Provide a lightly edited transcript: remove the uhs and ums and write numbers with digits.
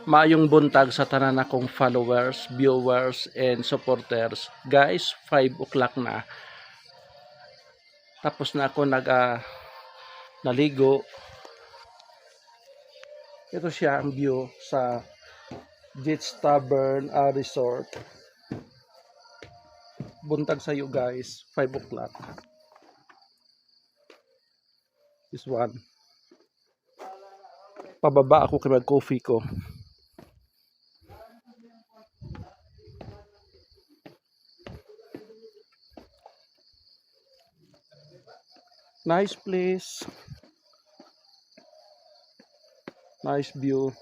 Maayong buntag sa tanan akong followers, viewers, and supporters. Guys, 5 o'clock na. Tapos na ako naligo. Ito siya ang view sa Jits Tavern Resort. Buntag sa iyo guys, 5 o'clock. This one. Pababa ako kay mag-coffee ko. Nice place. Nice view.